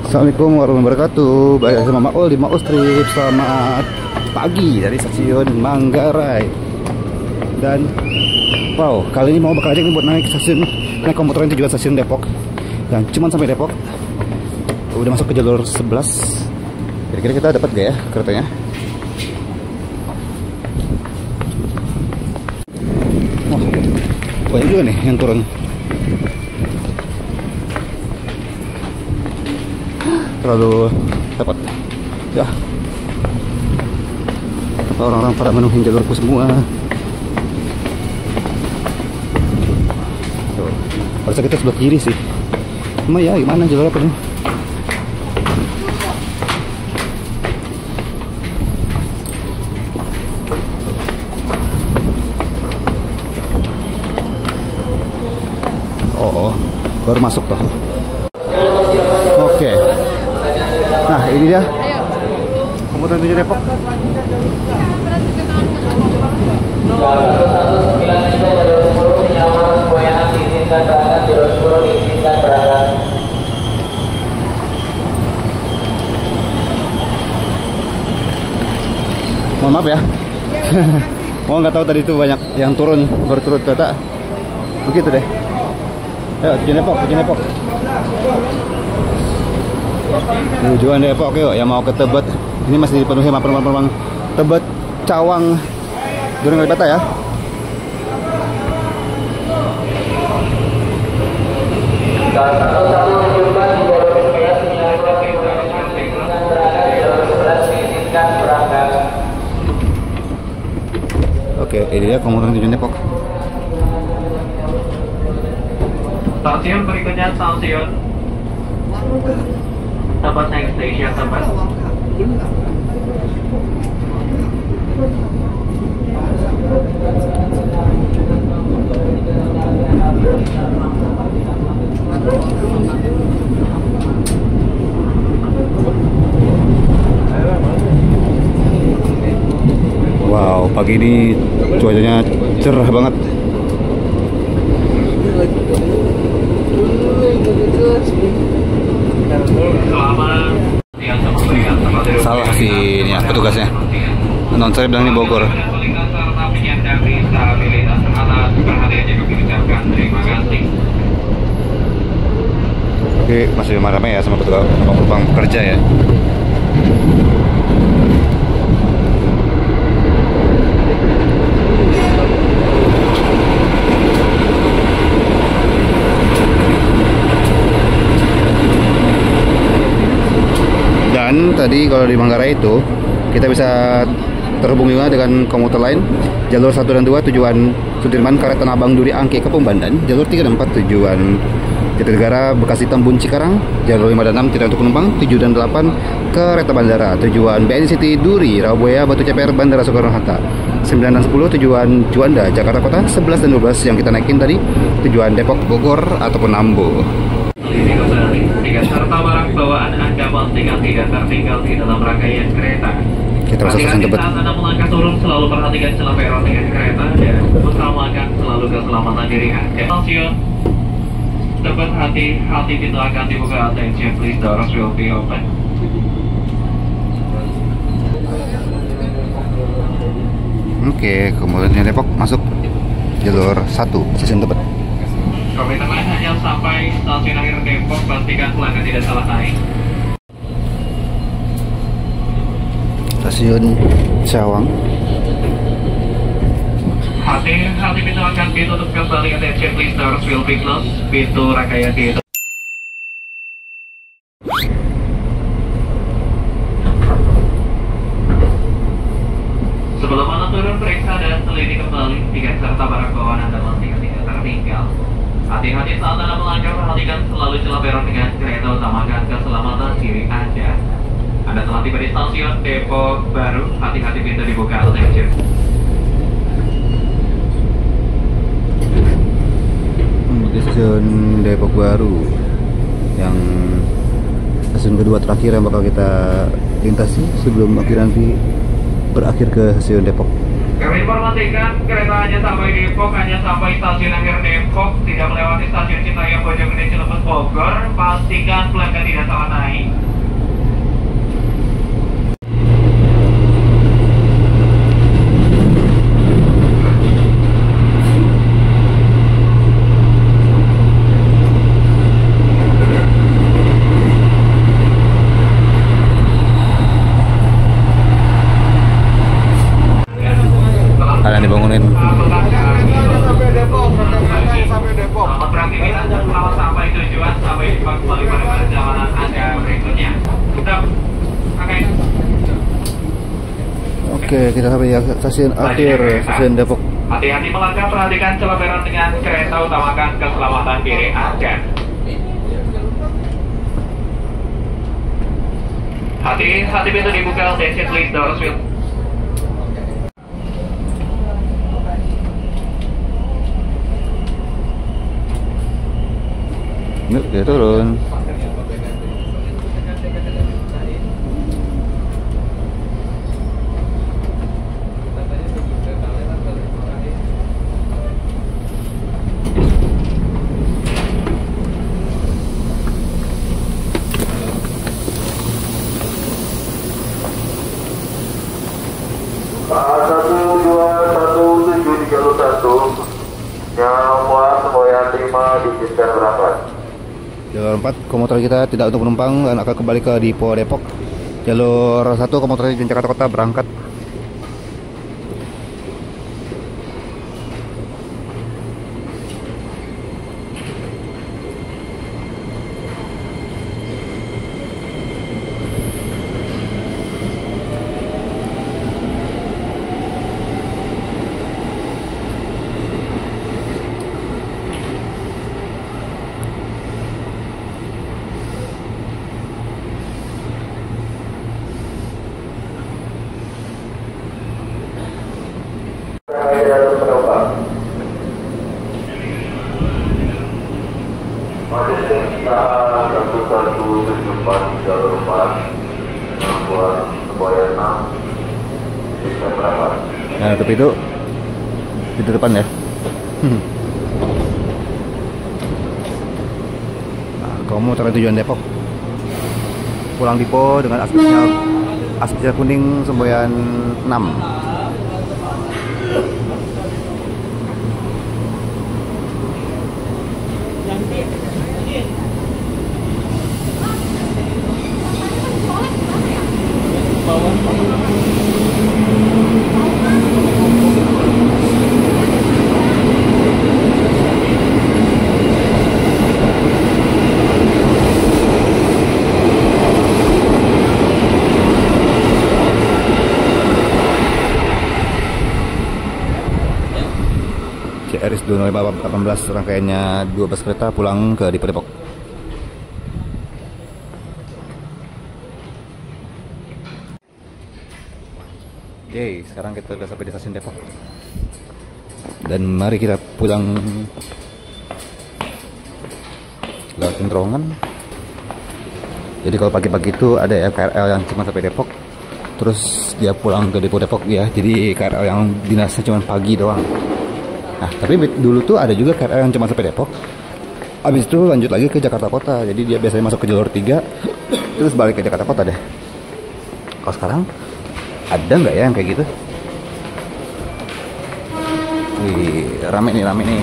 Assalamualaikum warahmatullahi wabarakatuh. Balik sama Maul di Maul Strip. Selamat pagi dari stasiun Manggarai. Dan wow, kali ini mau bakal aja buat naik komuter lain tujuan stasiun Depok. Dan cuman sampai Depok udah masuk ke jalur 11. Kira-kira kita dapat gak ya keretanya? Wah, banyak juga nih yang turun. Terlalu dapat ya, orang-orang pada menuhin jalurku semua. Tuh, harusnya kita sebelah kiri sih, cuma ya gimana jalur apa nih. Oh, baru masuk tuh. Oke. Nah, ini dia komuter 7 Depok. Mohon maaf ya. Mau nggak tahu tadi itu banyak yang turun berturut kata. Begitu deh. Ayo, 7 Depok, 7 Depok. Tujuan Depok yuk, yang mau ke Tebet. Ini masih dipenuhi sama penumpang Tebet, Cawang, Gunung Kalibata ya. Oke, ini dia komuter tujuan Depok. Stasiun berikutnya stasiun Tebet Next Station Tebet. Wow, pagi ini cuacanya cerah banget. Salah sih ini ya petugasnya. Announcer bilang ini Bogor. Oke, masih ramai ya sama penumpang pekerja ya. Dan tadi kalau di Manggarai itu kita bisa terhubung juga dengan komuter lain. Jalur 1 dan 2 tujuan Sudirman, Karet, Tanah Abang, Duri, Angke, Kepung, Bandan. Jalur 3 dan 4 tujuan Jatinegara, Bekasi, Tambun, Cikarang. Jalur 5 dan 6 tidak untuk penumpang. 7 dan 8 Kereta Bandara. Tujuan BNI City, Duri, Rawabuaya, Batu Ceper, Bandara Soekarno-Hatta. 9 dan 10 tujuan Juanda, Jakarta Kota. 11 dan 12 yang kita naikin tadi tujuan Depok, Bogor ataupun Ambo. Tiga serta barang bawaan Anda pastikan tidak tertinggal di dalam rangkaian kereta. Kita masuk stasiun Tebet. Saat Anda melangkah turun, selalu perhatikan celah peron dengan kereta dan utamakan selalu keselamatan diri Anda. Stasiun Tebet, hati pintu akan dibuka. Attention please, doors will be open. Oke, kemudian Depok masuk jalur 1 stasiun Tebet. Komuter lain hanya sampai stasiun akhir Depok, pastikan pelanggan tidak salah naik. Stasiun Cawang. Hati pintu akan ditutup kembali. Attention please, doors will be closed. Pintu rangkaian ditutup. Sebelum Anda turun, periksa dan teliti kembali tiket serta barang bawaan Anda pastikan tidak tertinggal. Hati-hati saat Anda melangkah, perhatikan selalu celah peron dengan kereta, utamakan keselamatan diri Anda. Anda telah tiba di stasiun Depok Baru, hati-hati pintu dibuka. Attention. Di stasiun Depok Baru, yang stasiun kedua terakhir yang bakal kita lintasi sebelum akhir nanti berakhir ke stasiun Depok. Kami diinformasikan kereta hanya sampai Depok, hanya sampai stasiun akhir Depok, tidak melewati stasiun Citayam, Bojonggede, Cilebut, Bogor. Pastikan pelanggan tidak salah naik. Kalian dibangunin. Sampai Depok. Selamat beraktivitas dan selamat sampai tujuan, sampai jumpa kembali pada perjalanan Anda berikutnya. Oke. Oke, kita sampai ya stasiun akhir, stasiun Depok. Hati-hati melangkah, perhatikan celah berat dengan kereta, utamakan keselamatan diri Anda. Hati-hati pintu dibuka, exit please doors will. Yuk, dia turun. Yang muat Semboyan 5 diizinkan berangkat. Jalur 4 komuter kita tidak untuk penumpang dan akan kembali ke Dipo Depok. Jalur 1 komuter di Jakarta Kota berangkat. Jalur 4 buat Semboyan 6 diizinkan berangkat. Nah, tapi itu pintu depan ya. Nah, komuter tujuan Depok. Pulang Dipo dengan aspesial kuning Semboyan 6. CRS 2518 rangkaiannya 12 kereta pulang ke Dipo Depok. Oke, sekarang kita sudah sampai di stasiun Depok. Dan mari kita pulang lewat terowongan. Jadi kalau pagi-pagi itu ada ya KRL yang cuma sampai Depok, terus dia pulang ke Dipo Depok ya. Jadi KRL yang dinasnya cuma pagi doang. Nah, tapi dulu tuh ada juga KRL yang cuma sampai Depok. Habis itu lanjut lagi ke Jakarta Kota. Jadi dia biasanya masuk ke jalur 3 terus balik ke Jakarta Kota deh. Kalau sekarang ada nggak ya yang kayak gitu? Wih, rame nih.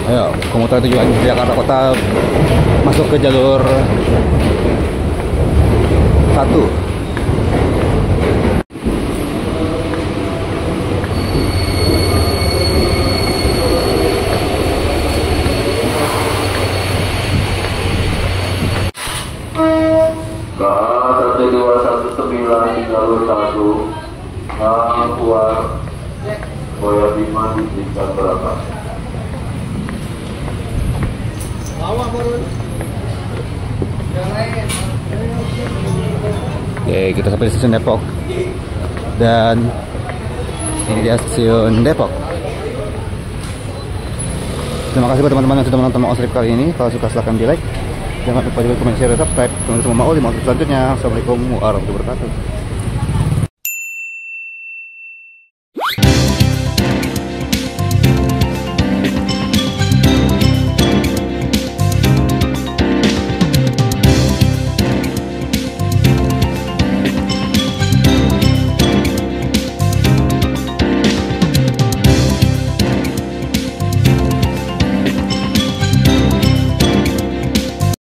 Ayo, komuter tujuan Jakarta Kota masuk ke jalur 1. KA 1219 di jalur 1 keluar Semboyan 5 diizinkan berangkat. Oke, kita sampai di stasiun Depok. Dan ini dia stasiun Depok. Terima kasih buat teman-teman yang sudah menonton Mau Trip kali ini. Kalau suka silahkan di like. Jangan lupa juga komen, share, dan subscribe. Tunggu semua mau di Mau Trip selanjutnya. Assalamualaikum warahmatullahi wabarakatuh.